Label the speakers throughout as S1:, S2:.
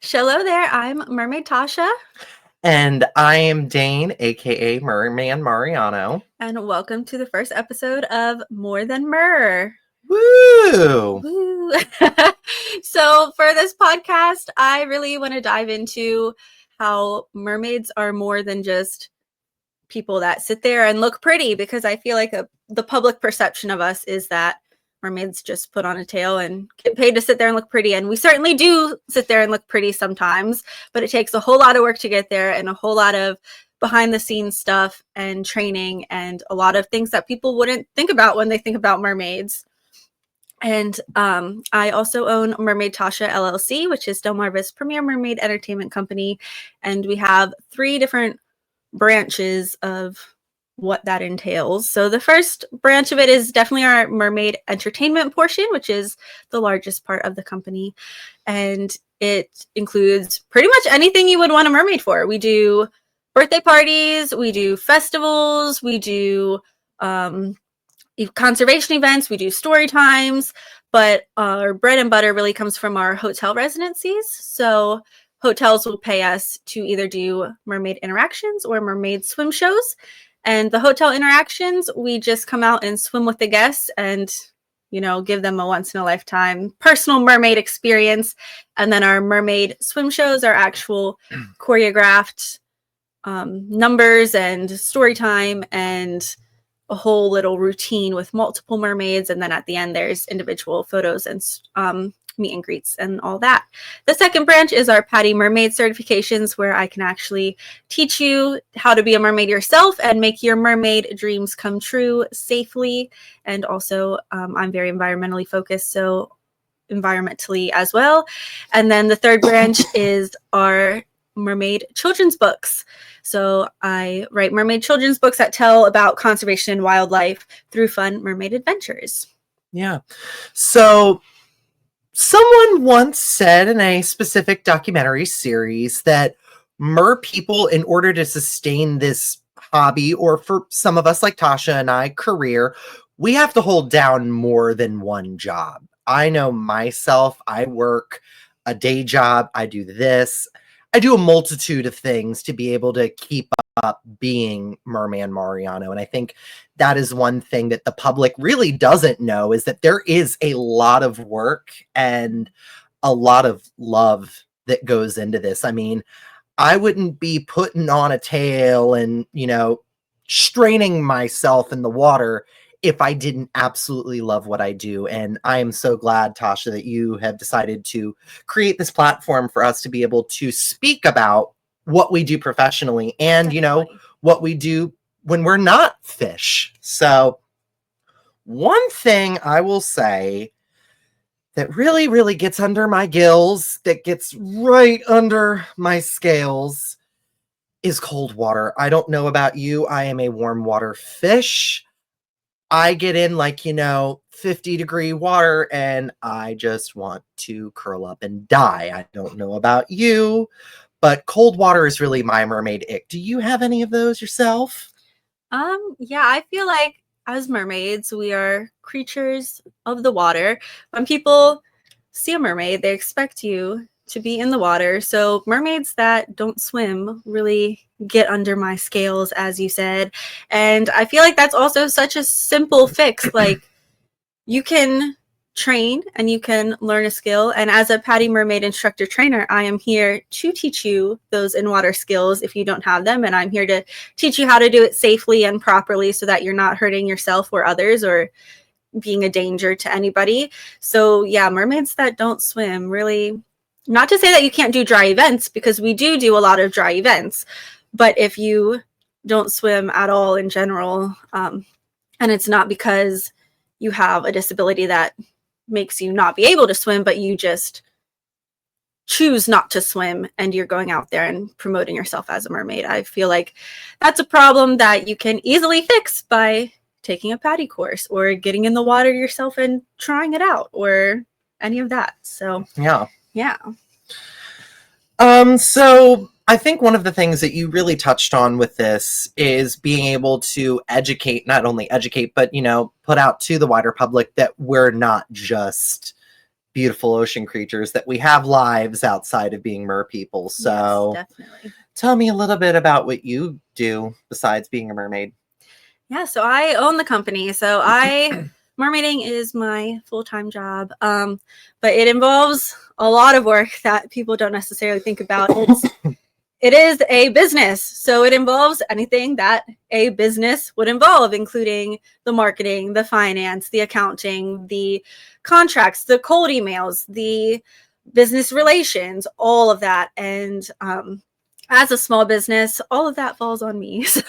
S1: Hello there, I'm Mermaid Tasha,
S2: And I am Dane, aka Merman Mariano.
S1: and welcome to the first episode of More Than Mer.
S2: Woo!
S1: Woo! So, for this podcast, I really want to dive into how mermaids are more than just people that sit there and look pretty, because I feel like the public perception of us is that mermaids just put on a tail and get paid to sit there and look pretty. And we certainly do sit there and look pretty sometimes, but it takes a whole lot of work to get there and a whole lot of behind the scenes stuff and training and a lot of things that people wouldn't think about when they think about mermaids. And I also own Mermaid Tasha LLC, which is Delmarva's premier mermaid entertainment company. And we have 3 different branches of what that entails. So the first branch of it is definitely our mermaid entertainment portion, which is the largest part of the company. And it includes pretty much anything you would want a mermaid for. We do birthday parties, we do festivals, we do conservation events, we do story times, but our bread and butter really comes from our hotel residencies. So hotels will pay us to either do mermaid interactions or mermaid swim shows. And the hotel interactions, we just come out and swim with the guests and, give them a once in a lifetime personal mermaid experience. And then our mermaid swim shows are actual choreographed numbers and story time and a whole little routine with multiple mermaids. And then at the end, there's individual photos and meet and greets and all that. The second branch is our PADI Mermaid certifications, where I can actually teach you how to be a mermaid yourself and make your mermaid dreams come true safely. And also, I'm very environmentally focused, so environmentally as well. And then the third branch is our mermaid children's books. So I write mermaid children's books that tell about conservation and wildlife through fun mermaid adventures.
S2: Yeah. So someone once said in a specific documentary series that mer people, in order to sustain this hobby, or for some of us like Tasha and I, career, we have to hold down more than one job. I know myself, I work a day job, I do this. I do a multitude of things to be able to keep up being Merman Mariano. And I think that is one thing that the public really doesn't know, is that there is a lot of work and a lot of love that goes into this. I mean, I wouldn't be putting on a tail and, straining myself in the water if I didn't absolutely love what I do. And I am so glad, Tasha, that you have decided to create this platform for us to be able to speak about what we do professionally and, what we do when we're not fish. So one thing I will say that really, really gets under my gills, that gets right under my scales, is cold water. I don't know about you. I am a warm water fish. I get in 50-degree water and I just want to curl up and die. I don't know about you, but cold water is really my mermaid ick. Do you have any of those yourself?
S1: Yeah, I feel like as mermaids, we are creatures of the water. When people see a mermaid, they expect you to be in the water. So mermaids that don't swim really get under my scales, as you said. And I feel like that's also such a simple fix. Like, you can train and you can learn a skill. And as a PADI Mermaid instructor trainer, I am here to teach you those in-water skills if you don't have them. And I'm here to teach you how to do it safely and properly so that you're not hurting yourself or others or being a danger to anybody. So yeah, mermaids that don't swim, really, not to say that you can't do dry events, because we do a lot of dry events, but if you don't swim at all in general, and it's not because you have a disability that makes you not be able to swim, but you just choose not to swim and you're going out there and promoting yourself as a mermaid, I feel like that's a problem that you can easily fix by taking a PADI course or getting in the water yourself and trying it out or any of that. So
S2: yeah.
S1: So
S2: I think one of the things that you really touched on with this is being able to educate, not only educate, but, put out to the wider public that we're not just beautiful ocean creatures, that we have lives outside of being mer people. So
S1: yes, definitely.
S2: tell me a little bit about what you do besides being a mermaid.
S1: Yeah, so I own the company. So mermaiding is my full-time job. But it involves a lot of work that people don't necessarily think about. It is a business. So it involves anything that a business would involve, including the marketing, the finance, the accounting, the contracts, the cold emails, the business relations, all of that. And as a small business, all of that falls on me. So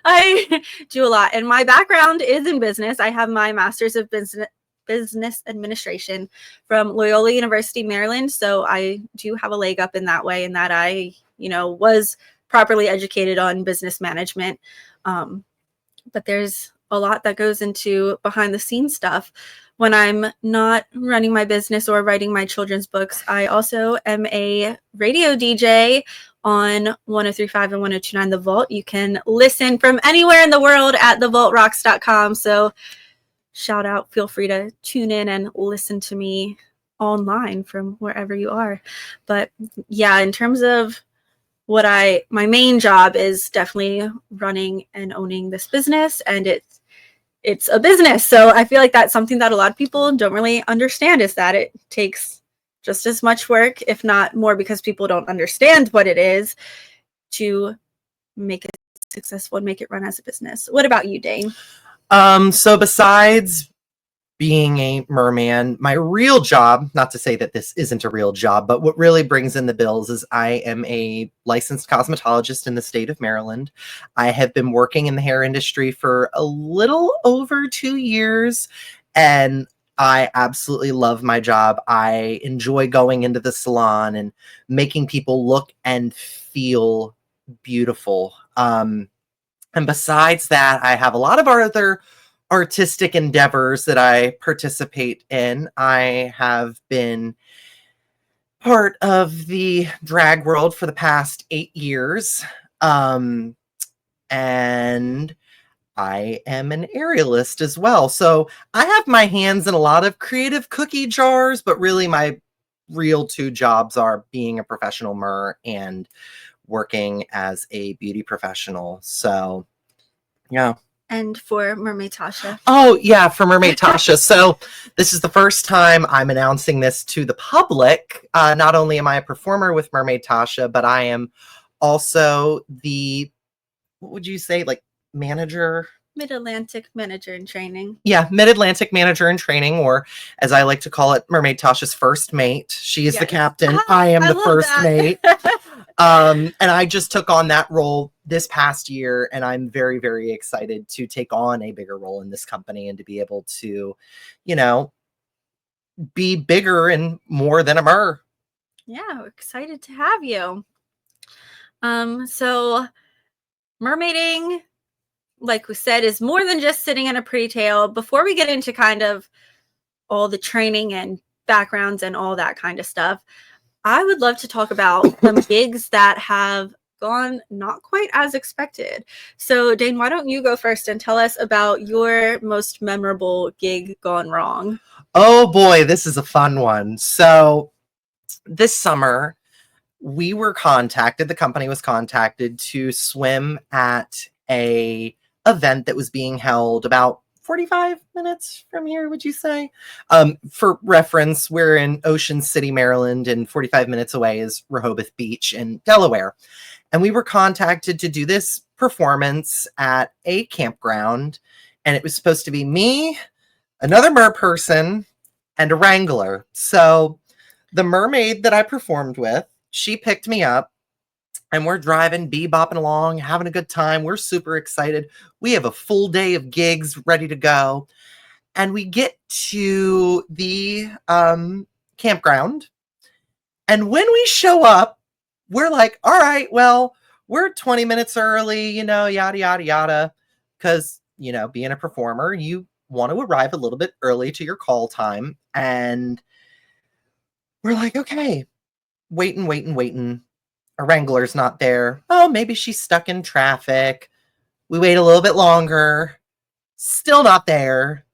S1: I do a lot. And my background is in business. I have my master's of business administration from Loyola University, Maryland. So I do have a leg up in that way, in that I, was properly educated on business management. But there's a lot that goes into behind the scenes stuff. When I'm not running my business or writing my children's books, I also am a radio DJ on 103.5 and 102.9 The Vault. You can listen from anywhere in the world at thevaultrocks.com. So shout out, feel free to tune in and listen to me online from wherever you are. But yeah, in terms of my main job is definitely running and owning this business, and it's a business. So I feel like that's something that a lot of people don't really understand, is that it takes just as much work, if not more, because people don't understand what it is, to make it successful and make it run as a business. What about you, Dane?
S2: So besides being a merman, my real job, not to say that this isn't a real job, but what really brings in the bills is I am a licensed cosmetologist in the state of Maryland. I have been working in the hair industry for a little over 2 years, and I absolutely love my job. I enjoy going into the salon and making people look and feel beautiful. And besides that, I have a lot of other artistic endeavors that I participate in. I have been part of the drag world for the past 8 years. And I am an aerialist as well. So I have my hands in a lot of creative cookie jars, but really my real 2 jobs are being a professional mer and working as a beauty professional. So yeah.
S1: And for Mermaid Tasha?
S2: Oh, yeah, for Mermaid Tasha. So this is the first time I'm announcing this to the public. Not only am I a performer with Mermaid Tasha, but I am also what would you say, like manager?
S1: Mid-Atlantic manager in training.
S2: Yeah, Mid-Atlantic manager in training, or as I like to call it, Mermaid Tasha's first mate. She is the captain. I am the first mate. And I just took on that role this past year, and I'm very, very excited to take on a bigger role in this company and to be able to, be bigger and more than a mer.
S1: Yeah, we're excited to have you. So mermaiding, like we said, is more than just sitting in a pretty tail. Before we get into kind of all the training and backgrounds and all that kind of stuff, I would love to talk about some gigs that have gone not quite as expected. So Dane, why don't you go first and tell us about your most memorable gig gone wrong?
S2: Oh boy, this is a fun one. So this summer, the company was contacted to swim at a event that was being held about 45 minutes from here, would you say? For reference, we're in Ocean City, Maryland, and 45 minutes away is Rehoboth Beach in Delaware. And we were contacted to do this performance at a campground, and it was supposed to be me, another mer person, and a wrangler. So the mermaid that I performed with, she picked me up, and we're driving, bebopping along, having a good time. We're super excited. We have a full day of gigs ready to go. And we get to the campground. And when we show up, we're like, all right, well, we're 20 minutes early, yada, yada, yada. Because, being a performer, you want to arrive a little bit early to your call time. And we're like, okay, waiting. A wrangler's not there. Oh, maybe she's stuck in traffic. We wait a little bit longer. Still not there.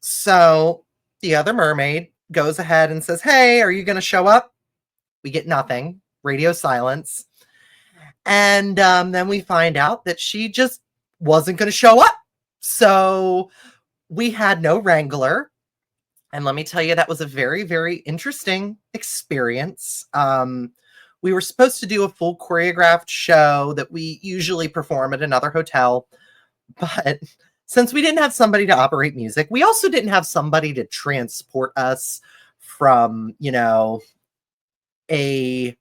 S2: So, the other mermaid goes ahead and says, hey, are you going to show up? We get nothing. Radio silence. And then we find out that she just wasn't going to show up. So we had no wrangler. And let me tell you, that was a very, very interesting experience. We were supposed to do a full choreographed show that we usually perform at another hotel. But since we didn't have somebody to operate music, we also didn't have somebody to transport us from, a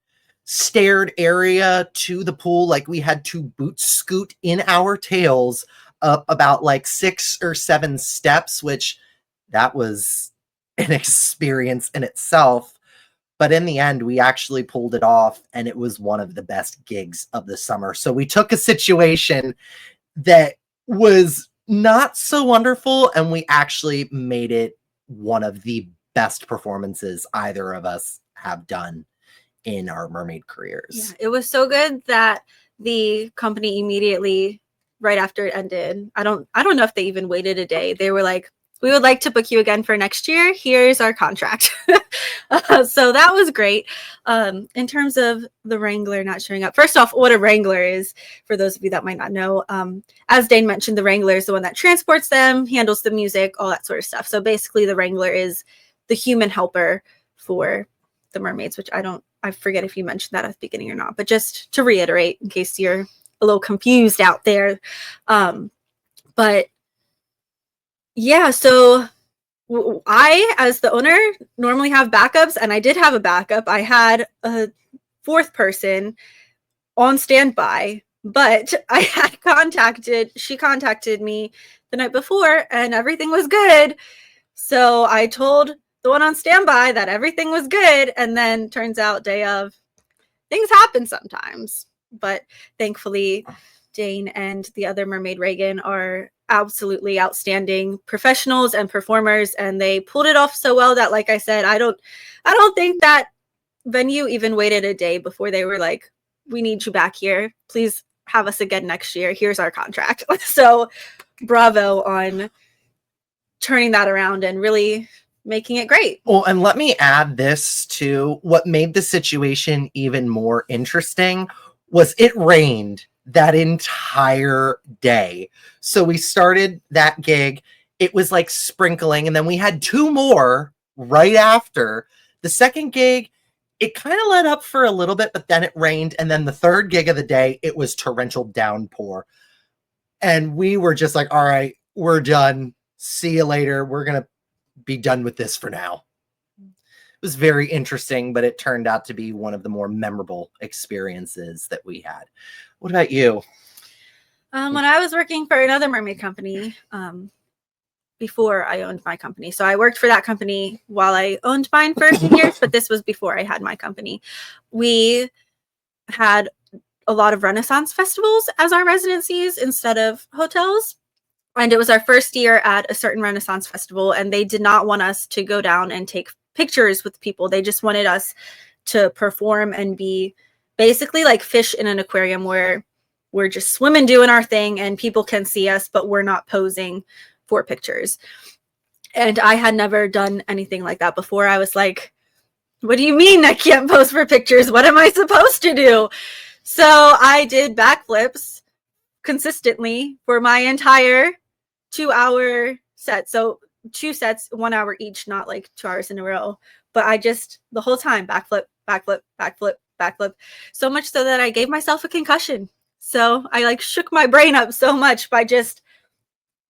S2: staired area to the pool. Like, we had to boot scoot in our tails up about like 6 or 7 steps, which that was an experience in itself. But in the end, we actually pulled it off, and it was one of the best gigs of the summer. So we took a situation that was not so wonderful, and we actually made it one of the best performances either of us have done in our mermaid careers.
S1: Yeah, it was so good that the company immediately, right after it ended, I don't know if they even waited a day. They were like, we would like to book you again for next year. Here's our contract. So that was great. In terms of the wrangler not showing up, first off, what a wrangler is, for those of you that might not know, as Dane mentioned, the wrangler is the one that transports them, handles the music, all that sort of stuff. So basically the wrangler is the human helper for the mermaids, which I forget if you mentioned that at the beginning or not, but just to reiterate in case you're a little confused out there. But yeah, so I, as the owner, normally have backups, and I did have a backup. I had a 4th person on standby, but she contacted me the night before, and everything was good. So I told the one on standby that everything was good, and then turns out day of, things happen sometimes. But thankfully, Dane and the other mermaid, Reagan, are absolutely outstanding professionals and performers, and they pulled it off so well that, like I said, I don't think that venue even waited a day before they were like, we need you back here, please have us again next year, here's our contract. So bravo on turning that around and really making it great.
S2: Well, and let me add this to what made the situation even more interesting was it rained that entire day. So we started that gig. It was like sprinkling, and then we had 2 more right after. The second gig, it kind of let up for a little bit, but then it rained. And then the third gig of the day, it was torrential downpour. And we were just like, all right, we're done. See you later. We're going to be done with this for now. It was very interesting, but it turned out to be one of the more memorable experiences that we had. What about you?
S1: When I was working for another mermaid company, before I owned my company. So I worked for that company while I owned mine for a few years, but this was before I had my company. We had a lot of Renaissance festivals as our residencies instead of hotels. And it was our first year at a certain Renaissance festival, and they did not want us to go down and take pictures with people. They just wanted us to perform and be basically like fish in an aquarium where we're just swimming, doing our thing, and people can see us, but we're not posing for pictures. And I had never done anything like that before. I was like, what do you mean I can't pose for pictures? What am I supposed to do? So I did backflips consistently for my entire 2-hour set. So 2 sets, 1 hour each, not like 2 hours in a row. But I just, the whole time, backflip, backflip, backflip, backflip. So much so that I gave myself a concussion. So I like shook my brain up so much by just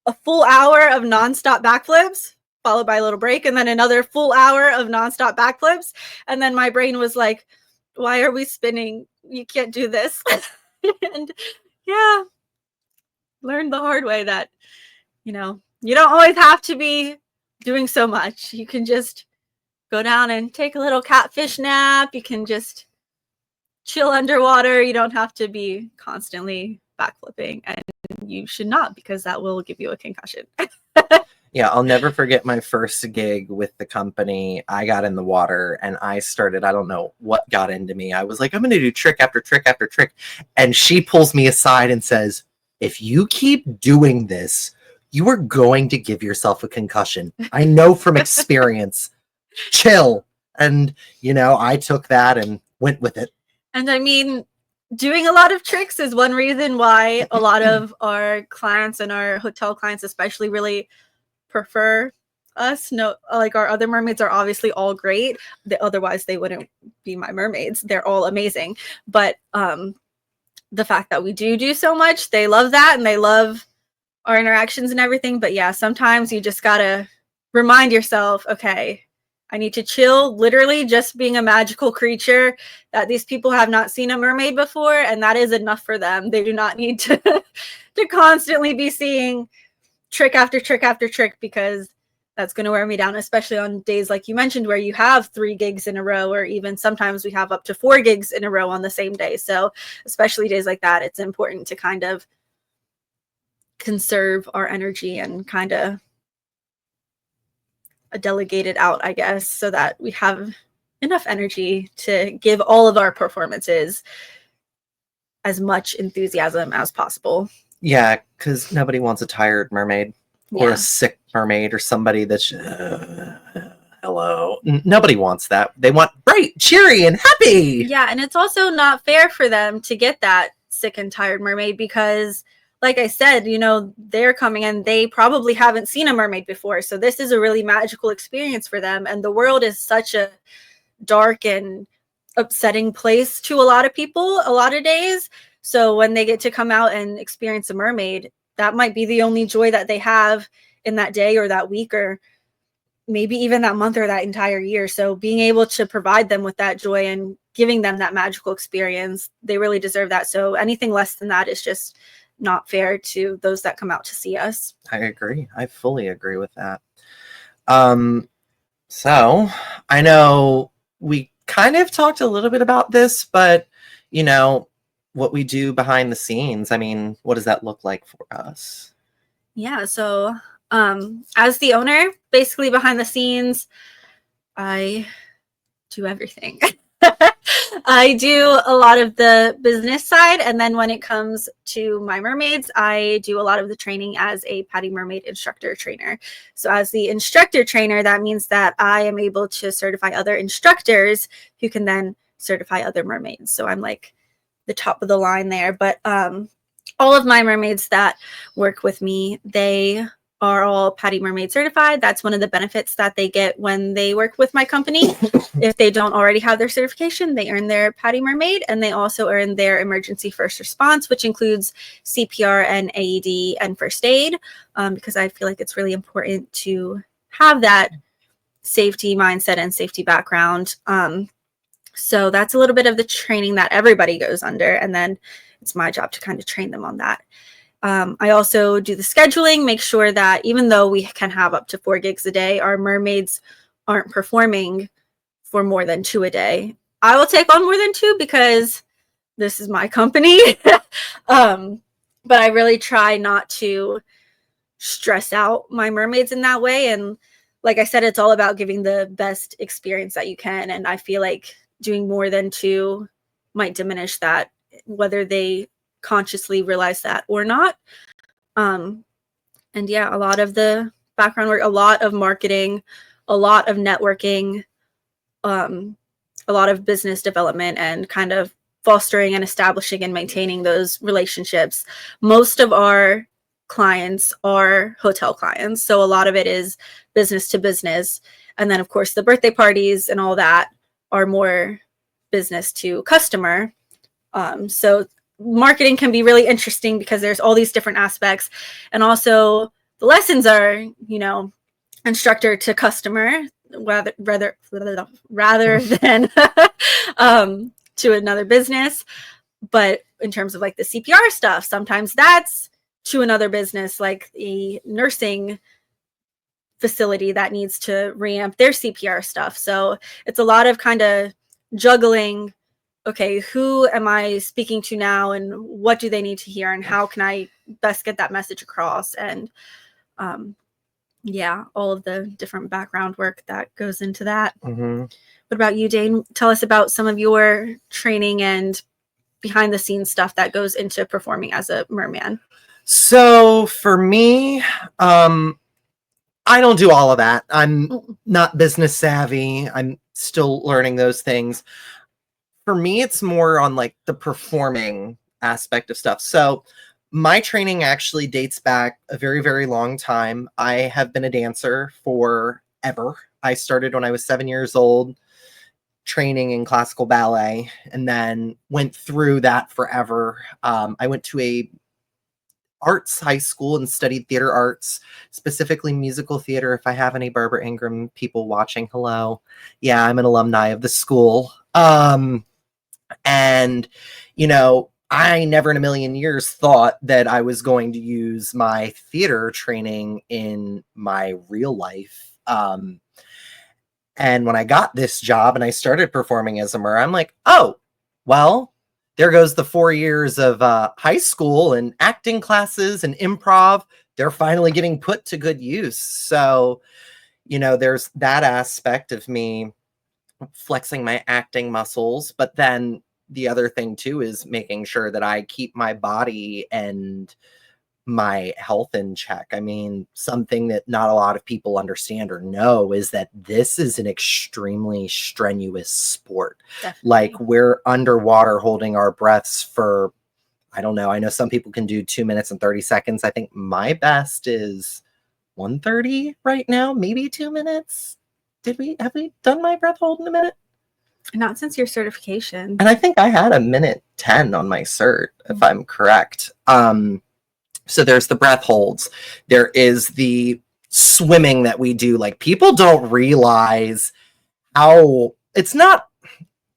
S1: a full hour of nonstop backflips, followed by a little break, and then another full hour of nonstop backflips. And then my brain was like, why are we spinning? You can't do this. And yeah, learned the hard way that, you don't always have to be doing so much. You can just go down and take a little catfish nap. You can just chill underwater. You don't have to be constantly backflipping, and you should not, because that will give you a concussion.
S2: Yeah, I'll never forget my first gig with the company. I got in the water and I don't know what got into me. I was like, I'm going to do trick after trick after trick. And she pulls me aside and says, if you keep doing this, you are going to give yourself a concussion. I know from experience. Chill. And, I took that and went with it.
S1: And I mean, doing a lot of tricks is one reason why a lot of our clients and our hotel clients especially really prefer us. No, like our other mermaids are obviously all great. Otherwise they wouldn't be my mermaids. They're all amazing. But the fact that we do so much, they love that and they love our interactions and everything. But yeah, sometimes you just gotta remind yourself, okay, I need to chill. Literally just being a magical creature that these people have not seen a mermaid before, and that is enough for them. They do not need to to constantly be seeing trick after trick after trick, because that's going to wear me down, especially on days like you mentioned where you have 3 gigs in a row, or even sometimes we have up to 4 gigs in a row on the same day. So especially days like that, it's important to kind of conserve our energy and kind of delegate it out, I guess, so that we have enough energy to give all of our performances as much enthusiasm as possible.
S2: Yeah, because nobody wants a tired mermaid or a sick mermaid or somebody that's hello. Nobody wants that. They want bright, cheery, and happy.
S1: Yeah, and it's also not fair for them to get that sick and tired mermaid because, like I said, they're coming and they probably haven't seen a mermaid before. So this is a really magical experience for them. And the world is such a dark and upsetting place to a lot of people a lot of days. So when they get to come out and experience a mermaid, that might be the only joy that they have in that day or that week or maybe even that month or that entire year. So being able to provide them with that joy and giving them that magical experience, they really deserve that. So anything less than that is just not fair to those that come out to see us.
S2: I agree. I fully agree with that. So I know we kind of talked a little bit about this, but what we do behind the scenes, I mean, what does that look like for us?
S1: Yeah. So as the owner, basically behind the scenes, I do everything. I do a lot of the business side, and then when it comes to my mermaids, I do a lot of the training as a PADI Mermaid instructor trainer. So as the instructor trainer, that means that I am able to certify other instructors who can then certify other mermaids. So I'm like the top of the line there. But all of my mermaids that work with me, they are all PADI Mermaid certified. That's one of the benefits that they get when they work with my company. If they don't already have their certification, they earn their PADI Mermaid, and they also earn their emergency first response, which includes CPR and AED and first aid, because I feel like it's really important to have that safety mindset and safety background. So that's a little bit of the training that everybody goes under, and then it's my job to kind of train them on that. I also do the scheduling, make sure that even though we can have up to 4 gigs a day, our mermaids aren't performing for more than 2 a day. I will take on more than 2 because this is my company. But I really try not to stress out my mermaids in that way. And like I said, it's all about giving the best experience that you can. And I feel like doing more than 2 might diminish that, whether they consciously realize that or not. And yeah, a lot of the background work, a lot of marketing, a lot of networking, a lot of business development, and kind of fostering and establishing and maintaining those relationships. Most of our clients are hotel clients, so a lot of it is business to business. And then of course the birthday parties and all that are more business to customer. So marketing can be really interesting because there's all these different aspects, and also the lessons are, instructor to customer rather than to another business. But in terms of like the CPR stuff, sometimes that's to another business, like a nursing facility that needs to reamp their CPR stuff. So it's a lot of kind of juggling. Okay, who am I speaking to now, and what do they need to hear, and how can I best get that message across? And yeah, all of the different background work that goes into that.
S2: Mm-hmm.
S1: What about you, Dane? Tell us about some of your training and behind the scenes stuff that goes into performing as a merman.
S2: So for me, I don't do all of that. I'm not business savvy. I'm still learning those things. For me, it's more on like the performing aspect of stuff. So my training actually dates back a very, very long time. I have been a dancer forever. I started when I was 7 years old, training in classical ballet, and then went through that forever. I went to a arts high school and studied theater arts, specifically musical theater. If I have any Barbara Ingram people watching, hello. Yeah, I'm an alumni of the school. And, I never in a million years thought that I was going to use my theater training in my real life. And when I got this job and I started performing as a mer, I'm like, oh, well, there goes the 4 years of high school and acting classes and improv. They're finally getting put to good use. So, there's that aspect of me flexing my acting muscles. But then the other thing, too, is making sure that I keep my body and my health in check. I mean, something that not a lot of people understand or know is that this is an extremely strenuous sport.
S1: Definitely.
S2: Like, we're underwater holding our breaths for, I don't know. I know some people can do 2 minutes and 30 seconds. I think my best is 1:30 right now, maybe 2 minutes. Have we done my breath hold in a minute?
S1: Not since your certification.
S2: And I think I had 1:10 on my cert, if I'm correct. So there's the breath holds. There is the swimming that we do. Like, people don't realize how it's not,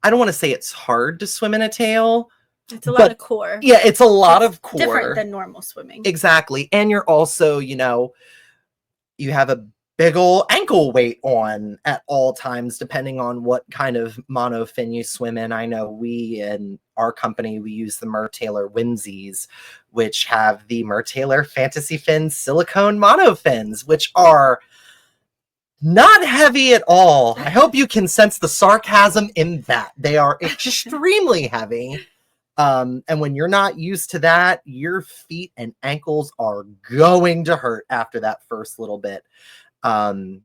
S2: I don't want to say it's hard to swim in a tail.
S1: It's a lot of core.
S2: Yeah, it's a lot of core.
S1: Different than normal swimming.
S2: Exactly. And you're also, you have a big old ankle weight on at all times, depending on what kind of monofin you swim in. I know we in our company, we use the Mertailor Whimsies, which have the Mertailor Fantasy Fin silicone monofins, which are not heavy at all. I hope you can sense the sarcasm in that. They are extremely heavy. And when you're not used to that, your feet and ankles are going to hurt after that first little bit. And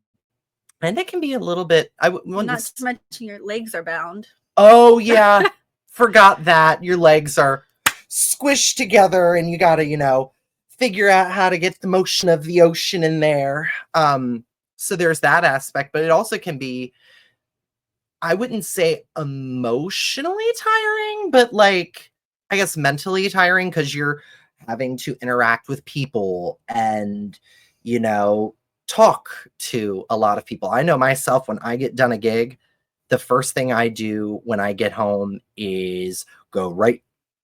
S2: it can be a little bit,
S1: not to mention your legs are bound.
S2: Oh yeah. Forgot that your legs are squished together and you got to, figure out how to get the motion of the ocean in there. So there's that aspect, but it also can be, I wouldn't say emotionally tiring, but like, I guess mentally tiring, because you're having to interact with people and, talk to a lot of people. I know myself, when I get done a gig, the first thing I do when I get home is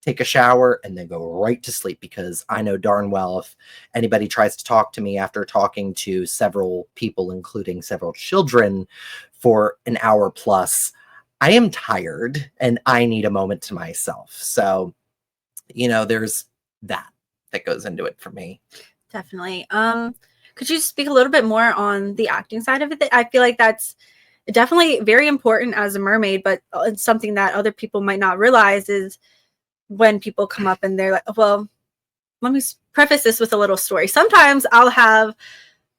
S2: take a shower and then go right to sleep, because I know darn well if anybody tries to talk to me after talking to several people, including several children, for an hour plus, I am tired and I need a moment to myself. So, there's that goes into it for me.
S1: Definitely. Could you speak a little bit more on the acting side of it? I feel like that's definitely very important as a mermaid, but it's something that other people might not realize is when people come up and they're like, well, let me preface this with a little story. Sometimes I'll have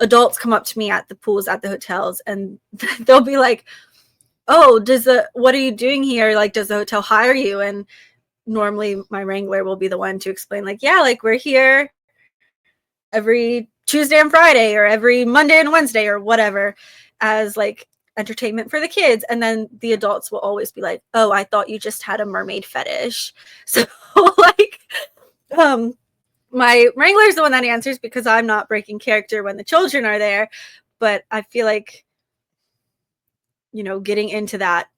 S1: adults come up to me at the pools, at the hotels, and they'll be like, oh, what are you doing here? Like, does the hotel hire you? And normally my wrangler will be the one to explain, like, yeah, like, we're here every Tuesday and Friday or every Monday and Wednesday or whatever as like entertainment for the kids. And then the adults will always be like, oh, I thought you just had a mermaid fetish. So like, my wrangler is the one that answers, because I'm not breaking character when the children are there. But I feel like, getting into that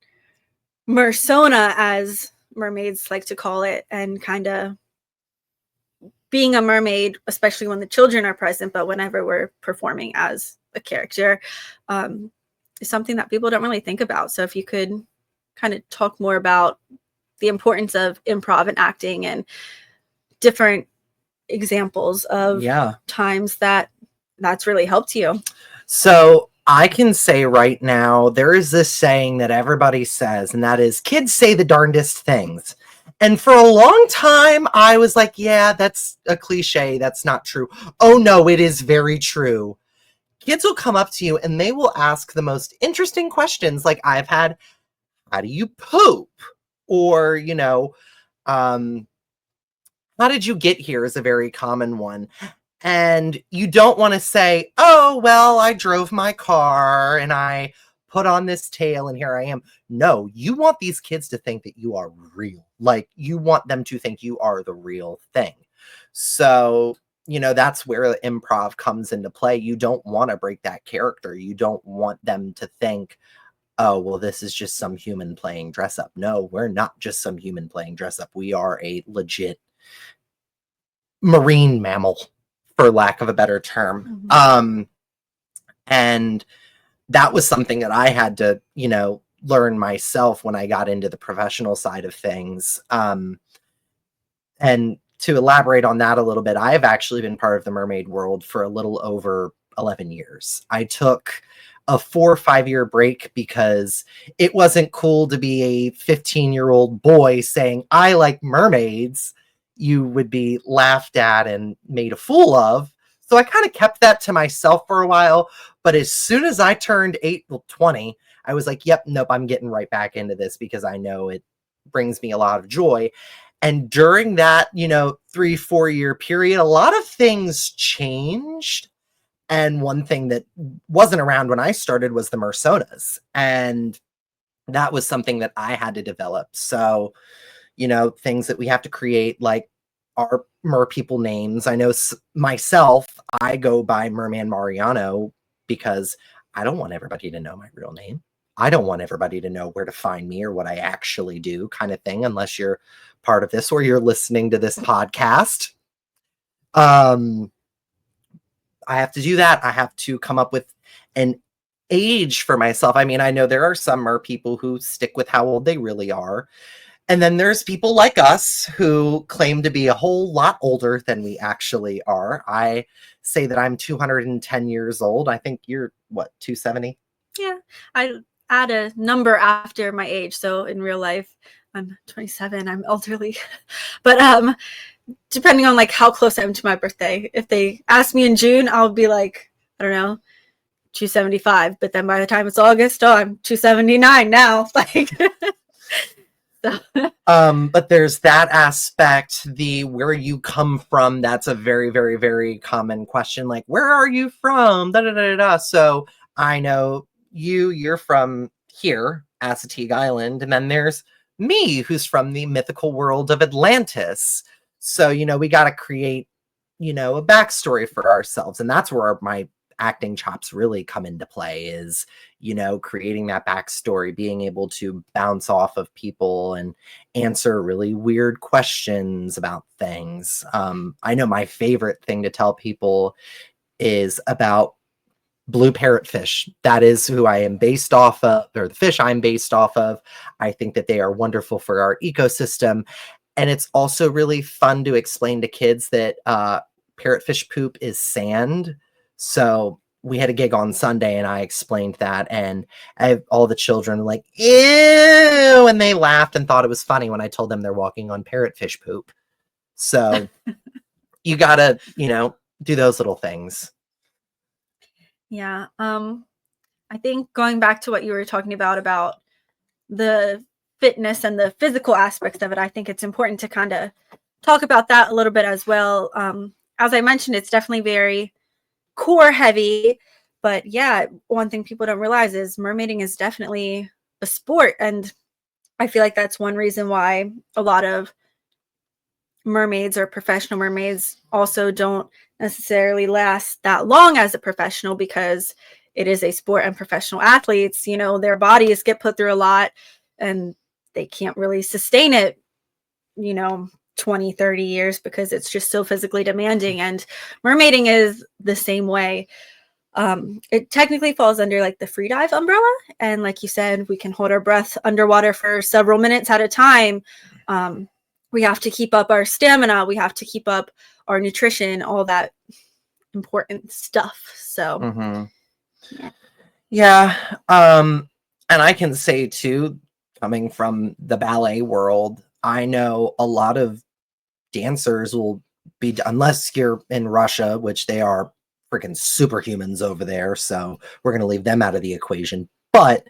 S1: mersona, as mermaids like to call it, and kind of being a mermaid, especially when the children are present, but whenever we're performing as a character, is something that people don't really think about. So if you could kind of talk more about the importance of improv and acting and different examples of times that's really helped you.
S2: So I can say right now, there is this saying that everybody says, and that is, kids say the darndest things. And for a long time, I was like, yeah, that's a cliche. That's not true. Oh, no, it is very true. Kids will come up to you and they will ask the most interesting questions. Like I've had, how do you poop? Or, um, how did you get here is a very common one. And you don't want to say, oh, well, I drove my car and I put on this tail and here I am. No, you want these kids to think that you are real. Like you want them to think you are the real thing. So, that's where improv comes into play. You don't want to break that character. You don't want them to think, oh, well, this is just some human playing dress up. No, we're not just some human playing dress up. We are a legit marine mammal, for lack of a better term. And that was something that I had to, learn myself when I got into the professional side of things. And to elaborate on that a little bit, I have actually been part of the mermaid world for a little over 11 years. I took a 4 or 5 year break because it wasn't cool to be a 15-year-old boy saying, I like mermaids. You would be laughed at and made a fool of. So I kind of kept that to myself for a while. But as soon as I turned 20, I was like, yep, nope, I'm getting right back into this because I know it brings me a lot of joy. And during that, 3-4 year period, a lot of things changed. And one thing that wasn't around when I started was the mersonas. And that was something that I had to develop. So, things that we have to create, like our mer people names. I know myself, I go by Merman Mariano because I don't want everybody to know my real name. I don't want everybody to know where to find me or what I actually do, kind of thing, unless you're part of this or you're listening to this podcast. I have to do that. I have to come up with an age for myself. I mean, I know there are some mer people who stick with how old they really are. And then there's people like us who claim to be a whole lot older than we actually are. I say that I'm 210 years old. I think you're, what, 270?
S1: Yeah, I add a number after my age. So in real life, I'm 27. I'm elderly. But depending on like how close I am to my birthday, if they ask me in June, I'll be like, I don't know, 275. But then by the time it's August, oh, I'm 279 now. Like... So.
S2: But there's that aspect, the where you come from. That's a very, very, very common question. Like, where are you from? Da, da, da, da. So I know you're from here, Assateague Island. And then there's me, who's from the mythical world of Atlantis. So, we got to create, a backstory for ourselves. And that's where my acting chops really come into play is, creating that backstory, being able to bounce off of people and answer really weird questions about things. I know my favorite thing to tell people is about blue parrotfish. That is who I am based off of, or the fish I'm based off of. I think that they are wonderful for our ecosystem. And it's also really fun to explain to kids that parrotfish poop is sand. So we had a gig on Sunday and I explained that, and all the children were like, ew, and they laughed and thought it was funny when I told them they're walking on parrotfish poop. So you gotta, do those little things.
S1: Yeah. I think going back to what you were talking about the fitness and the physical aspects of it, I think it's important to kind of talk about that a little bit as well. As I mentioned, it's definitely very core heavy, but yeah, one thing people don't realize is mermaiding is definitely a sport, and I feel like that's one reason why a lot of mermaids or professional mermaids also don't necessarily last that long as a professional, because it is a sport and professional athletes, their bodies get put through a lot and they can't really sustain it, 20-30 years, because it's just so physically demanding. And mermaiding is the same way. It technically falls under like the free dive umbrella, and like you said, we can hold our breath underwater for several minutes at a time. We have to keep up our stamina, we have to keep up our nutrition, all that important stuff. So
S2: yeah. And I can say too, coming from the ballet world, I know a lot of dancers will be, unless you're in Russia, which they are freaking superhumans over there, so we're going to leave them out of the equation. But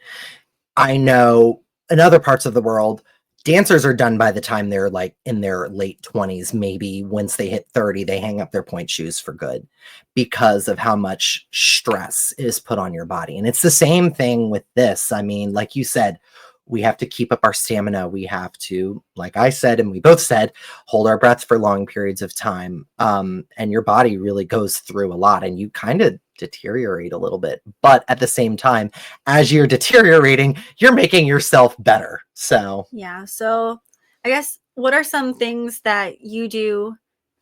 S2: I know in other parts of the world, dancers are done by the time they're like in their late 20s. Maybe once they hit 30, they hang up their point shoes for good because of how much stress is put on your body. And it's the same thing with this. I mean, like you said, we have to keep up our stamina. We have to, like I said, and we both said, hold our breath for long periods of time. And your body really goes through a lot and you kind of deteriorate a little bit. But at the same time, as you're deteriorating, you're making yourself better. So,
S1: Yeah. So I guess what are some things that you do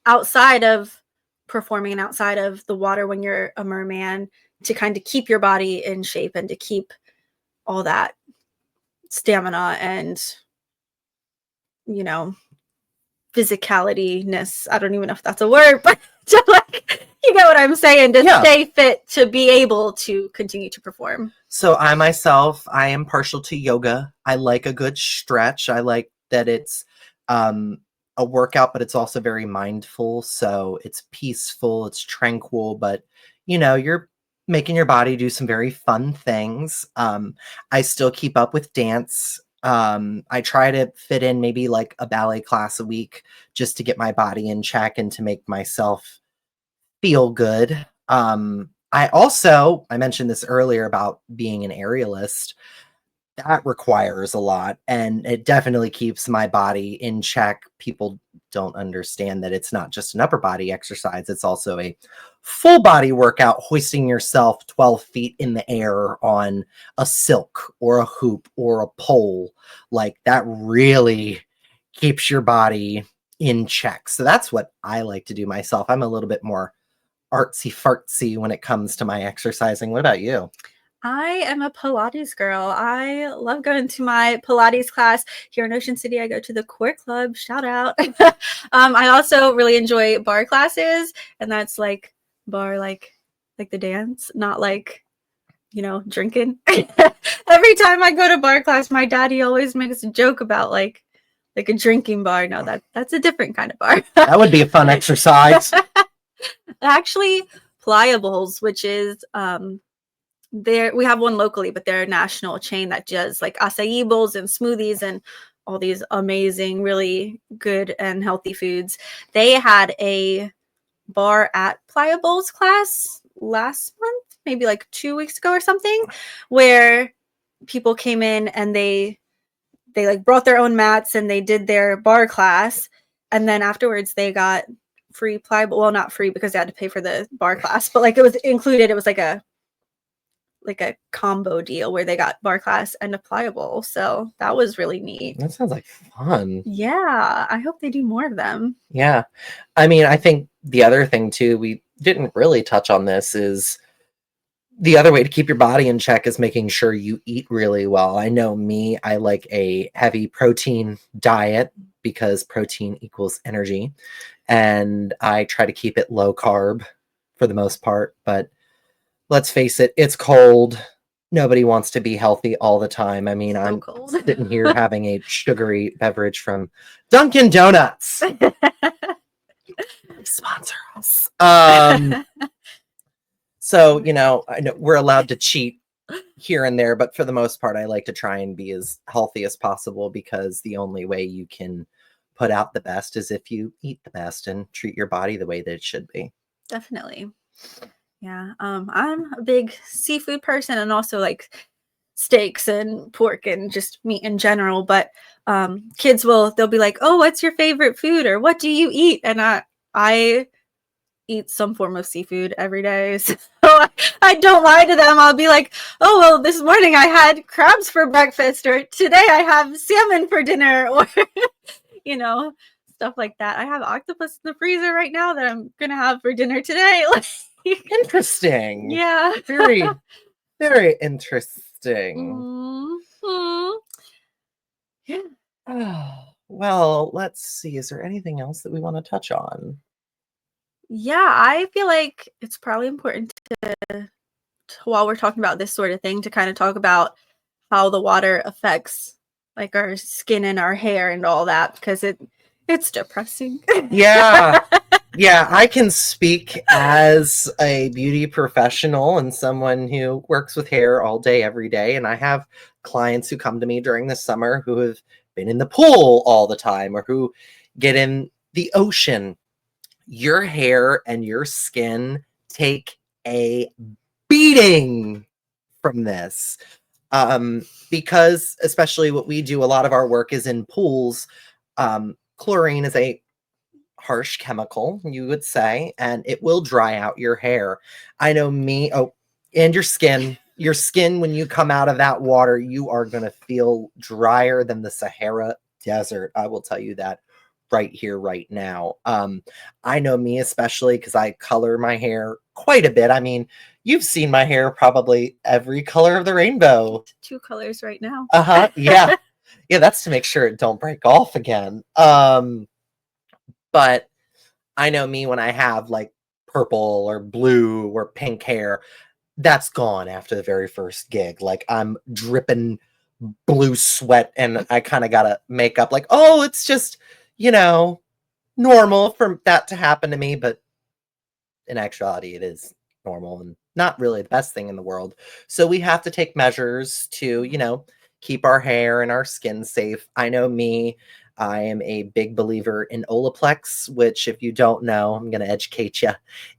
S1: outside of performing and outside of the water when you're a merman to kind of keep your body in shape and to keep all that stamina and, you know, physicalityness. I don't even know if that's a word, but to like, you get what I'm saying, to
S2: yeah.
S1: stay fit, to be able to continue to perform.
S2: So I myself, I am partial to yoga. I like a good stretch. I like that it's a workout, but it's also very mindful. So it's peaceful, it's tranquil, but you know, you're making your body do some very fun things. I still keep up with dance. I try to fit in maybe like a ballet class a week just to get my body in check and to make myself feel good. I mentioned this earlier about being an aerialist. That requires a lot and it definitely keeps my body in check. People don't understand that it's not just an upper body exercise, it's also a full body workout, hoisting yourself 12 feet in the air on a silk or a hoop or a pole. Like that really keeps your body in check. So that's what I like to do myself. I'm a little bit more artsy fartsy when it comes to my exercising. What about you?
S1: I am a Pilates girl. I love going to my Pilates class here in Ocean City. I go to the Core Club. Shout out. I also really enjoy bar classes, and that's like bar, like the dance, not like, you know, drinking. Every time I go to bar class, my daddy always makes a joke about like a drinking bar. No, that's a different kind of bar.
S2: That would be a fun exercise.
S1: Actually, Pliables, which is there, we have one locally, but they're a national chain that does like acai bowls and smoothies and all these amazing, really good and healthy foods. They had a bar at Pliables class last month, maybe like 2 weeks ago or something, where people came in and they like brought their own mats and they did their bar class, and then afterwards they got free pliable, well, not free because they had to pay for the bar class, but like it was included. It was like a combo deal where they got bar class and a pliable. So that was really neat.
S2: That sounds like fun.
S1: Yeah, I hope they do more of them.
S2: Yeah. I mean, I think the other thing too, we didn't really touch on this, is the other way to keep your body in check is making sure you eat really well. I know me, I like a heavy protein diet because protein equals energy. And I try to keep it low carb for the most part, but let's face it, it's cold. Nobody wants to be healthy all the time. I mean,
S1: So
S2: I'm
S1: cold.
S2: sitting here having a sugary beverage from Dunkin' Donuts. Sponsor us. So, you know, I know we're allowed to cheat here and there, but for the most part, I like to try and be as healthy as possible because the only way you can put out the best is if you eat the best and treat your body the way that it should be.
S1: Definitely. Yeah. I'm a big seafood person and also like steaks and pork and just meat in general. But kids they'll be like, "Oh, what's your favorite food?" or "What do you eat?" And I eat some form of seafood every day. So I don't lie to them. I'll be like, "Oh, well, this morning I had crabs for breakfast," or "Today I have salmon for dinner," or you know, stuff like that. I have octopus in the freezer right now that I'm gonna have for dinner today.
S2: Interesting.
S1: Yeah.
S2: Very, very interesting.
S1: Mhm. Yeah.
S2: Oh, well, let's see. Is there anything else that we want to touch on?
S1: Yeah, I feel like it's probably important while we're talking about this sort of thing to kind of talk about how the water affects like our skin and our hair and all that, because it's depressing.
S2: Yeah. Yeah, I can speak as a beauty professional and someone who works with hair all day, every day. And I have clients who come to me during the summer who have been in the pool all the time or who get in the ocean. Your hair and your skin take a beating from this. Because especially what we do, a lot of our work is in pools. Chlorine is a harsh chemical, you would say, and it will dry out your hair. I know me. Oh, and your skin. Your skin, when you come out of that water, you are going to feel drier than the Sahara Desert. I will tell you that right here, right now. I know me, especially because I color my hair quite a bit. I mean, you've seen my hair probably every color of the rainbow.
S1: 2 colors right now.
S2: Yeah. Yeah, that's to make sure it don't break off again. But I know me when I have like purple or blue or pink hair, that's gone after the very first gig. Like I'm dripping blue sweat and I kind of got to make up like, oh, it's just, normal for that to happen to me. But in actuality, it is normal and not really the best thing in the world. So we have to take measures to, keep our hair and our skin safe. I know me. I am a big believer in Olaplex, which, if you don't know, I'm going to educate you,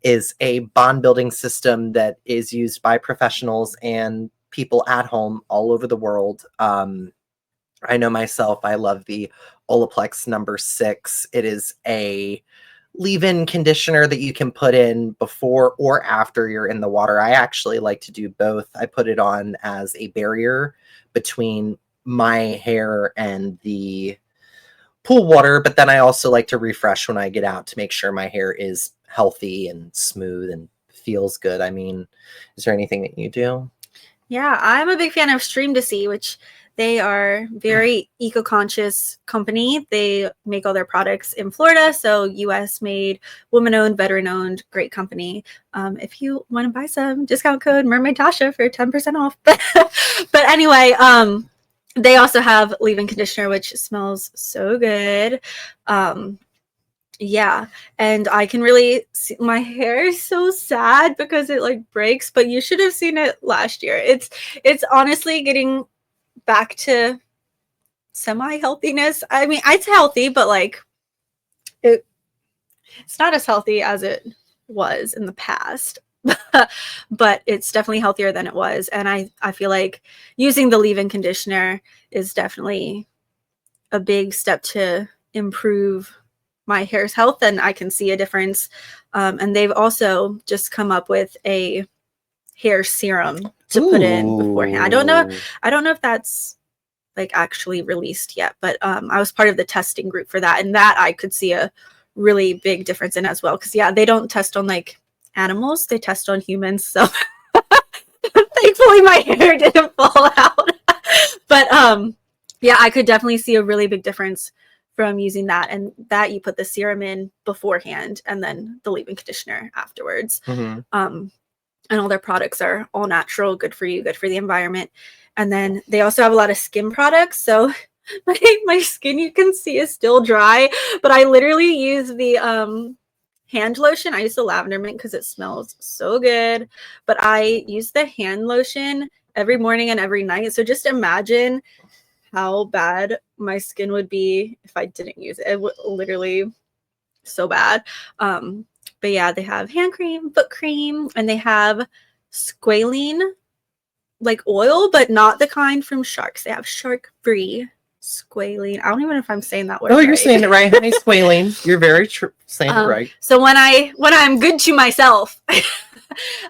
S2: is a bond building system that is used by professionals and people at home all over the world. I know myself, I love the Olaplex number 6. It is a leave-in conditioner that you can put in before or after you're in the water. I actually like to do both. I put it on as a barrier between my hair and the pool water, but then I also like to refresh when I get out to make sure my hair is healthy and smooth and feels good. I mean, is there anything that you do?
S1: Yeah, I'm a big fan of Stream to See, which they are very eco-conscious company. They make all their products in Florida, so U.S. made, woman-owned, veteran-owned, great company. If you want to buy some, discount code Mermaid Tasha for 10% off. But anyway, they also have leave-in conditioner, which smells so good. Yeah, and I can really see my hair is so sad because it like breaks, but you should have seen it last year. It's honestly getting back to semi-healthiness. I mean, it's healthy, but like it's not as healthy as it was in the past. But it's definitely healthier than it was, and I feel like using the leave-in conditioner is definitely a big step to improve my hair's health, and I can see a difference. And they've also just come up with a hair serum to put in beforehand. I don't know if that's like actually released yet, but I was part of the testing group for that, and that I could see a really big difference in as well. Because yeah, they don't test on like animals; they test on humans. So thankfully, my hair didn't fall out. But yeah, I could definitely see a really big difference from using that, and that you put the serum in beforehand and then the leave-in conditioner afterwards.
S2: Mm-hmm.
S1: And all their products are all natural, good for you, good for the environment. And then they also have a lot of skin products. So my skin, you can see, is still dry, but I literally use the hand lotion. I use the lavender mint because it smells so good, but I use the hand lotion every morning and every night. So just imagine how bad my skin would be if I didn't use it. It would literally so bad. But yeah, they have hand cream, foot cream, and they have squalene like oil, but not the kind from sharks. They have shark-free squalene. I don't even know if I'm saying that word.
S2: Oh, you're saying it right, honey. Squalene. You're very true. Saying it right.
S1: So when I'm good to myself,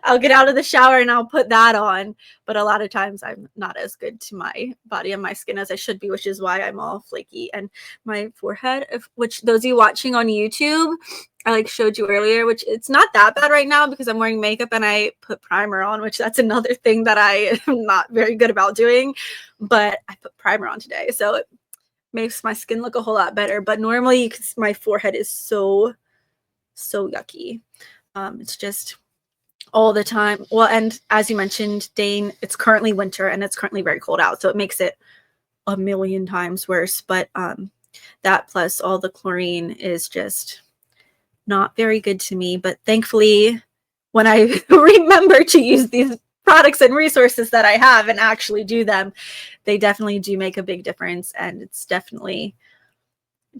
S1: I'll get out of the shower and I'll put that on. But a lot of times I'm not as good to my body and my skin as I should be, which is why I'm all flaky. And my forehead, which those of you watching on YouTube, I like showed you earlier, which it's not that bad right now because I'm wearing makeup and I put primer on, which that's another thing that I am not very good about doing. But I put primer on today, so it makes my skin look a whole lot better. But normally you can see my forehead is so yucky. It's just all the time. Well, and as you mentioned, Dane, it's currently winter and it's currently very cold out, so it makes it a million times worse. But that plus all the chlorine is just not very good to me. But thankfully, when I remember to use these products and resources that I have and actually do them, they definitely do make a big difference. And it's definitely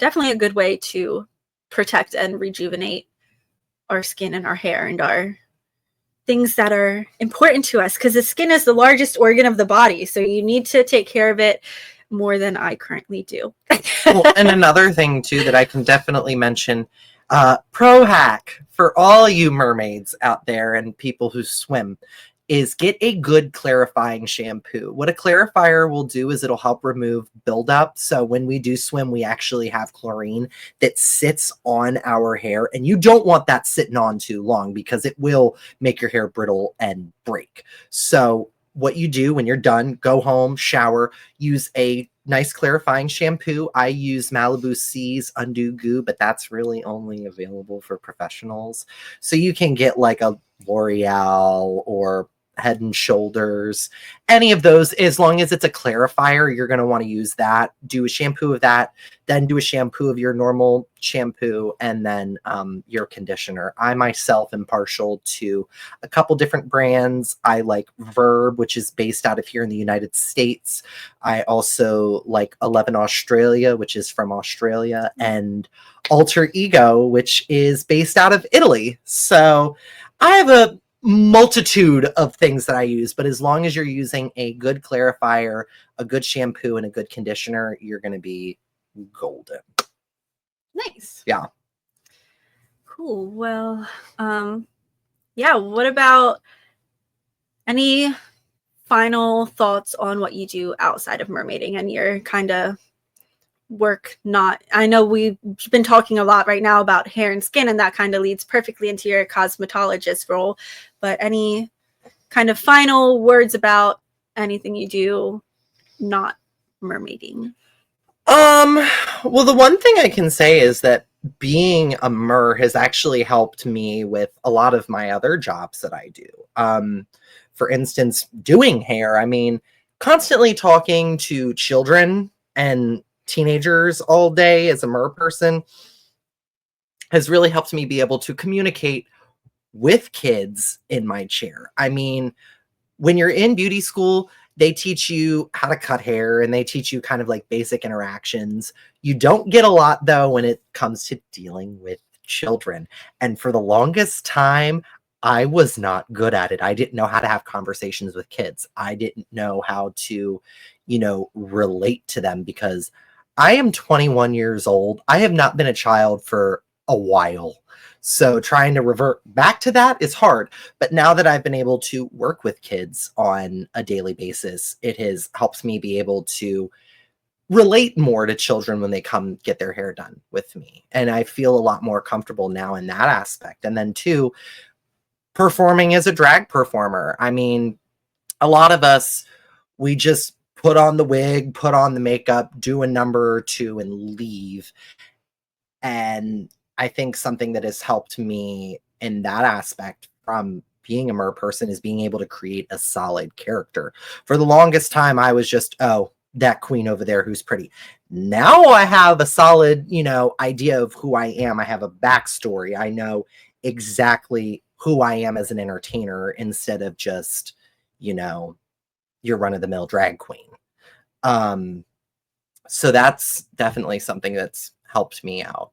S1: a good way to protect and rejuvenate our skin and our hair and our things that are important to us, because the skin is the largest organ of the body. So you need to take care of it more than I currently do.
S2: Well, and another thing too that I can definitely mention, pro hack for all you mermaids out there and people who swim, is get a good clarifying shampoo. What a clarifier will do is it'll help remove buildup. So when we do swim, we actually have chlorine that sits on our hair, and you don't want that sitting on too long because it will make your hair brittle and break. So what you do when you're done, go home, shower, use a nice clarifying shampoo. I use Malibu C's Undo Goo, but that's really only available for professionals. So you can get like a L'Oreal or Head and Shoulders, any of those. As long as it's a clarifier, you're going to want to use that. Do a shampoo of that, then do a shampoo of your normal shampoo, and then your conditioner. I myself am partial to a couple different brands. I like Verb, which is based out of here in the United States. I also like 11 Australia, which is from Australia, and Alter Ego, which is based out of Italy. So I have a multitude of things that I use, but as long as you're using a good clarifier, a good shampoo, and a good conditioner, you're going to be golden.
S1: Nice.
S2: Yeah.
S1: Cool. Well, yeah, what about any final thoughts on what you do outside of mermaiding and your kind of work? Not, I know we've been talking a lot right now about hair and skin, and that kind of leads perfectly into your cosmetologist role, but any kind of final words about anything you do not mermaiding?
S2: Well, the one thing I can say is that being a mer has actually helped me with a lot of my other jobs that I do. For instance, doing hair. I mean, constantly talking to children and teenagers all day as a mer person has really helped me be able to communicate with kids in my chair. I mean, when you're in beauty school, they teach you how to cut hair and they teach you kind of like basic interactions. You don't get a lot though when it comes to dealing with children. And for the longest time, I was not good at it. I didn't know how to have conversations with kids. I didn't know how to, relate to them because I am 21 years old. I have not been a child for a while. So trying to revert back to that is hard. But now that I've been able to work with kids on a daily basis, it has helped me be able to relate more to children when they come get their hair done with me. And I feel a lot more comfortable now in that aspect. And then two, performing as a drag performer. I mean, a lot of us, we just put on the wig, put on the makeup, do a number or two and leave. And I think something that has helped me in that aspect from being a mer person is being able to create a solid character. For the longest time, I was just, oh, that queen over there who's pretty. Now I have a solid, idea of who I am. I have a backstory. I know exactly who I am as an entertainer instead of just, your run-of-the-mill drag queen. So that's definitely something that's helped me out.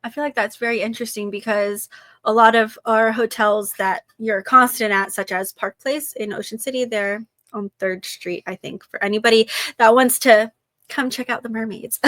S1: I feel like that's very interesting because a lot of our hotels that you're constant at, such as Park Place in Ocean City, they're on 3rd Street, I think, for anybody that wants to come check out the mermaids.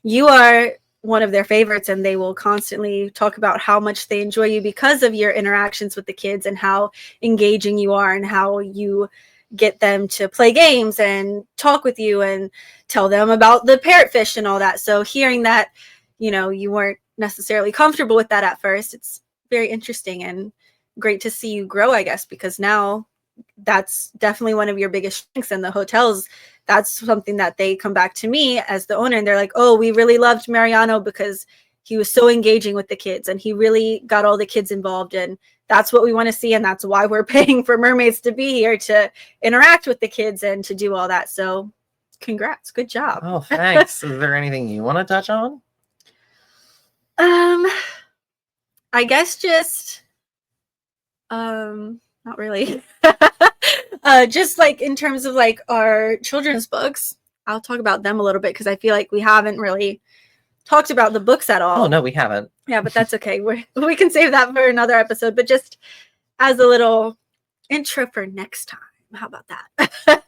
S1: You are one of their favorites, and they will constantly talk about how much they enjoy you because of your interactions with the kids and how engaging you are and how you get them to play games and talk with you and tell them about the parrotfish and all that. So hearing that, you weren't necessarily comfortable with that at first, it's very interesting and great to see you grow, I guess, because now that's definitely one of your biggest strengths in the hotels. That's something that they come back to me as the owner and they're like, oh, we really loved Mariano because he was so engaging with the kids and he really got all the kids involved, and that's what we want to see, and that's why we're paying for mermaids to be here, to interact with the kids and to do all that. So congrats. Good job.
S2: Oh, thanks. Is there anything you want to touch on?
S1: I guess just not really. Just like in terms of like our children's books, I'll talk about them a little bit because I feel like we haven't really talked about the books at all.
S2: Oh, no, we haven't.
S1: Yeah, but that's okay. We can save that for another episode. But just as a little intro for next time, how about that?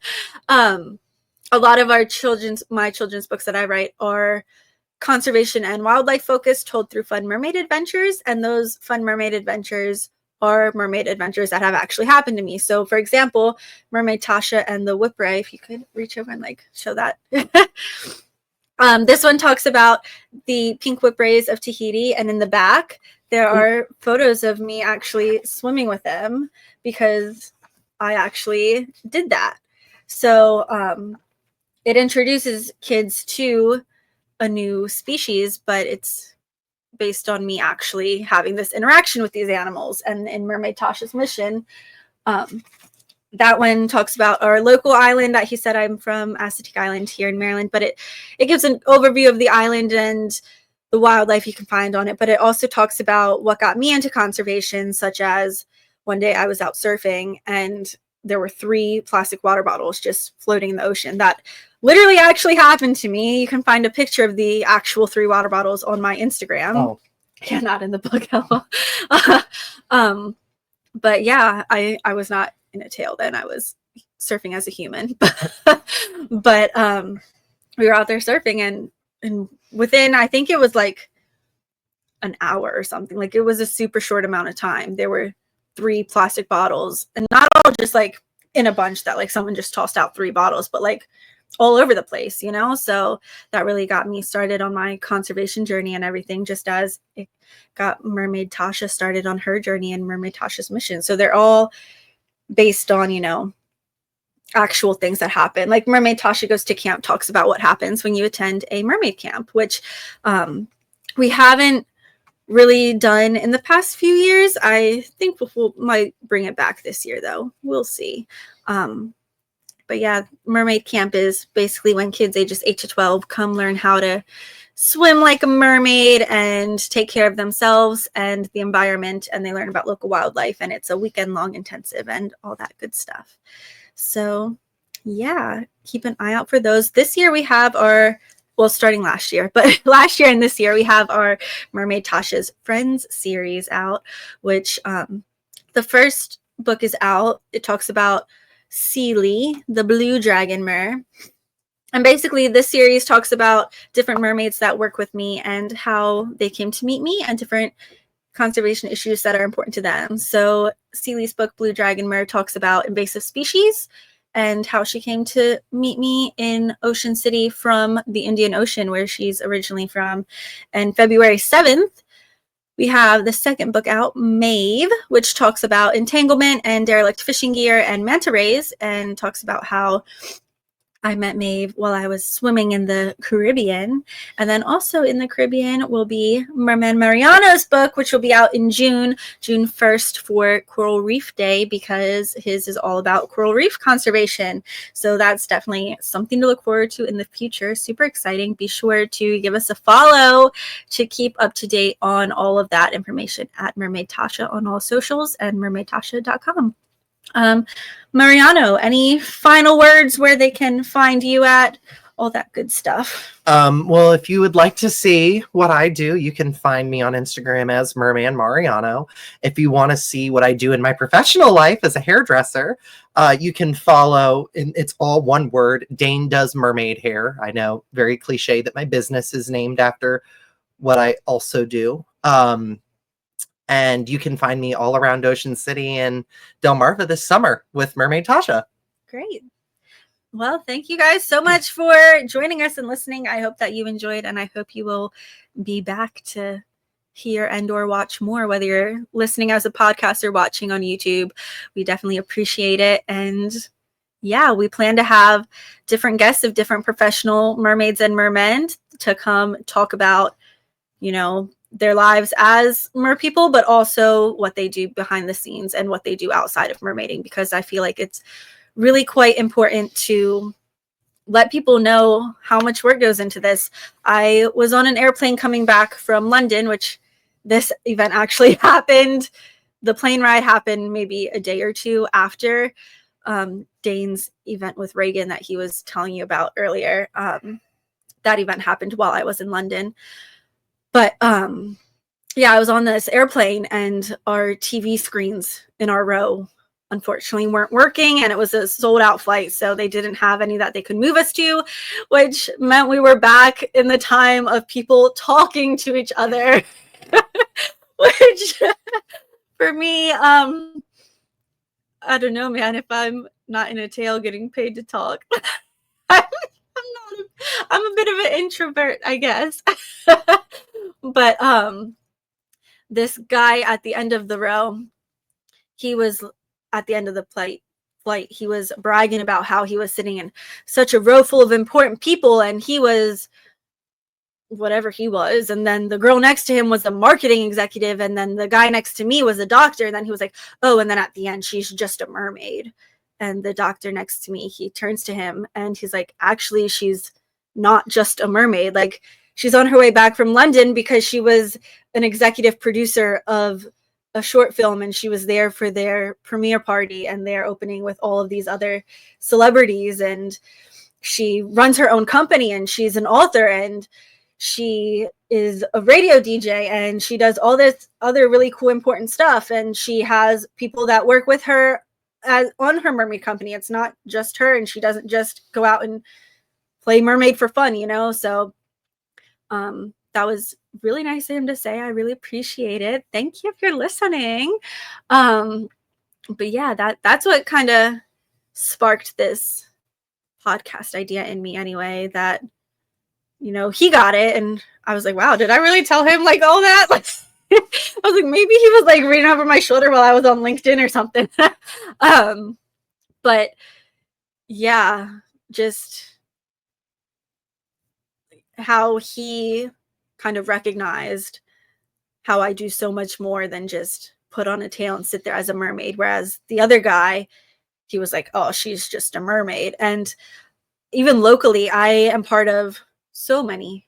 S1: A lot of my children's books that I write are conservation and wildlife focused, told through fun mermaid adventures, and those fun mermaid adventures are mermaid adventures that have actually happened to me. So, for example, Mermaid Tasha and the Whipray, if you could reach over and like show that. This one talks about the pink whiprays of Tahiti, and in the back there are photos of me actually swimming with them because I actually did that. So it introduces kids to a new species, but it's based on me actually having this interaction with these animals. And in Mermaid Tasha's mission, that one talks about our local island that he said I'm from, Assateague Island here in Maryland, but it gives an overview of the island and the wildlife you can find on it. But it also talks about what got me into conservation, such as one day I was out surfing and there were 3 plastic water bottles just floating in the ocean. That literally actually happened to me. You can find a picture of the actual 3 water bottles on my Instagram.
S2: Oh.
S1: Yeah, not in the book at all. But yeah, I was not in a tail then. I was surfing as a human. But we were out there surfing and within, I think it was like an hour or something. Like it was a super short amount of time. There were 3 plastic bottles, and not all just like in a bunch that like someone just tossed out 3 bottles, but like all over the place, you know? So that really got me started on my conservation journey and everything, just as it got Mermaid Tasha started on her journey and Mermaid Tasha's mission. So they're all based on, you know, actual things that happen. Like Mermaid Tasha Goes to Camp talks about what happens when you attend a mermaid camp, which we haven't really done in the past few years. I think we might bring it back this year though. We'll see. But yeah, mermaid camp is basically when kids ages 8 to 12 come learn how to swim like a mermaid and take care of themselves and the environment, and they learn about local wildlife, and it's a weekend long intensive and all that good stuff. So yeah, keep an eye out for those. This year we have starting last year, but last year and this year we have our Mermaid Tasha's Friends series out, which the first book is out. It talks about Sealy, the blue dragon mer. And basically this series talks about different mermaids that work with me and how they came to meet me and different conservation issues that are important to them. So Sealy's book, Blue Dragon Mer, talks about invasive species and how she came to meet me in Ocean City from the Indian Ocean, where she's originally from. And February 7th, we have the second book out, Maeve, which talks about entanglement and derelict fishing gear and manta rays, and talks about how I met Maeve while I was swimming in the Caribbean. And then also in the Caribbean will be Merman Mariano's book, which will be out in June 1st for Coral Reef Day, because his is all about coral reef conservation. So that's definitely something to look forward to in the future. Super exciting. Be sure to give us a follow to keep up to date on all of that information at Mermaid Tasha on all socials and mermaidtasha.com. Mariano, any final words where they can find you at? All that good stuff.
S2: Well, if you would like to see what I do, you can find me on Instagram as Merman Mariano. If you want to see what I do in my professional life as a hairdresser, you can follow, it's all one word, Dane Does Mermaid Hair. I know, very cliche that my business is named after what I also do. And you can find me all around Ocean City and Delmarva this summer with Mermaid Tasha.
S1: Great. Well, thank you guys so much for joining us and listening. I hope that you enjoyed, and I hope you will be back to hear and or watch more, whether you're listening as a podcast or watching on YouTube. We definitely appreciate it. And yeah, we plan to have different guests of different professional mermaids and mermen to come talk about, you know, their lives as mer people, but also what they do behind the scenes and what they do outside of mermaiding, because I feel like it's really quite important to let people know how much work goes into this. I was on an airplane coming back from London, which this event actually happened. The plane ride happened maybe a day or two after Dane's event with Reagan that he was telling you about earlier. That event happened while I was in London. But yeah, I was on this airplane and our TV screens in our row unfortunately weren't working, and it was a sold out flight, so they didn't have any that they could move us to, which meant we were back in the time of people talking to each other. Which for me, I don't know, man, if I'm not in a tail getting paid to talk. I'm a bit of an introvert, I guess. But this guy at the end of the row, he was at the end of the flight, he was bragging about how he was sitting in such a row full of important people, and he was whatever he was. And then the girl next to him was a marketing executive, and then the guy next to me was a doctor. And then he was like, oh, and then at the end, she's just a mermaid. And the doctor next to me, he turns to him and he's like, actually, she's not just a mermaid. Like, she's on her way back from London because she was an executive producer of a short film, and she was there for their premiere party and their opening with all of these other celebrities. And she runs her own company, and she's an author, and she is a radio DJ, and she does all this other really cool, important stuff. And she has people that work with her on her mermaid company. It's not just her, and she doesn't just go out and play mermaid for fun, you know? So that was really nice of him to say. I really appreciate it. Thank you if you're listening. But yeah, that's what kind of sparked this podcast idea in me anyway, that, you know, he got it. And I was like, wow, did I really tell him like all that? Like, I was like, maybe he was like reading over my shoulder while I was on LinkedIn or something. But yeah, just how he kind of recognized how I do so much more than just put on a tail and sit there as a mermaid. Whereas the other guy, he was like, oh, she's just a mermaid. And even locally, I am part of so many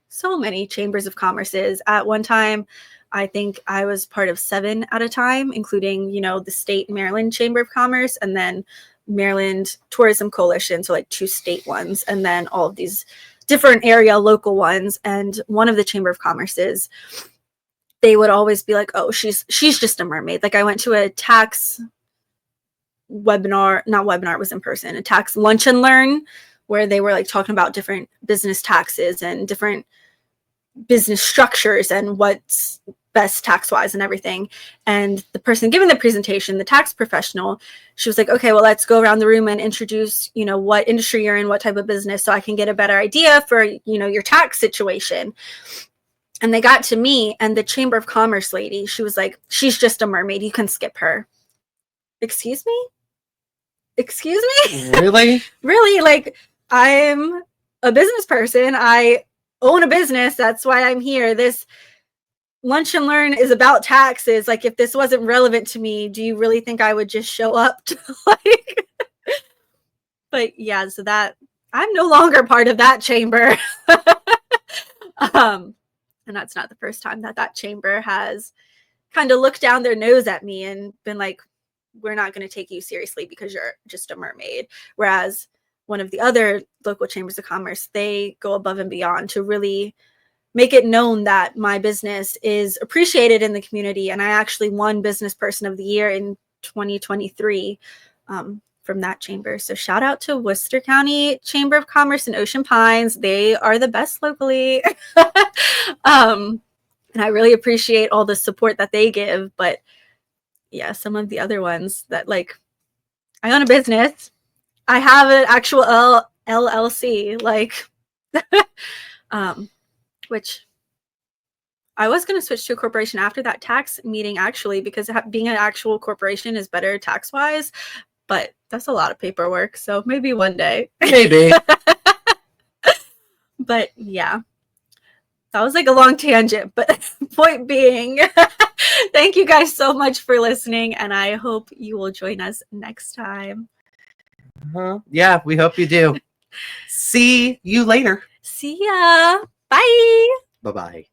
S1: chambers of commerces. At one time, I think I was part of 7 at a time, including, you know, the state Maryland Chamber of Commerce, and then Maryland Tourism Coalition, so like 2 state ones, and then all of these different area local ones. And one of the Chamber of Commerces, they would always be like, oh, she's just a mermaid. Like, I went to a tax webinar, not webinar, it was in person, a tax lunch and learn, where they were like talking about different business taxes and different business structures and what's best tax wise and everything. And the person giving the presentation, the tax professional, she was like, okay, well, let's go around the room and introduce, you know, what industry you're in, what type of business, so I can get a better idea for, you know, your tax situation. And they got to me, and the Chamber of Commerce lady, she was like, she's just a mermaid, you can skip her. Excuse me?
S2: Really?
S1: Really? Like, I'm a business person. I own a business. That's why I'm here. This lunch and learn is about taxes. Like, if this wasn't relevant to me, do you really think I would just show up to like? But yeah, so that I'm no longer part of that chamber. And that's not the first time that chamber has kind of looked down their nose at me and been like, we're not going to take you seriously because you're just a mermaid. Whereas one of the other local chambers of commerce, they go above and beyond to really make it known that my business is appreciated in the community. And I actually won Business Person of the Year in 2023 from that chamber. So shout out to Worcester County Chamber of Commerce in Ocean Pines. They are the best locally. And I really appreciate all the support that they give. But yeah, some of the other ones that, like, I own a business. I have an actual LLC, like, which I was going to switch to a corporation after that tax meeting, actually, because being an actual corporation is better tax-wise, but that's a lot of paperwork, so maybe one day.
S2: Maybe.
S1: But yeah, that was like a long tangent, but point being, thank you guys so much for listening, and I hope you will join us next time.
S2: Yeah, we hope you do. See you later.
S1: See ya. Bye.
S2: Bye-bye.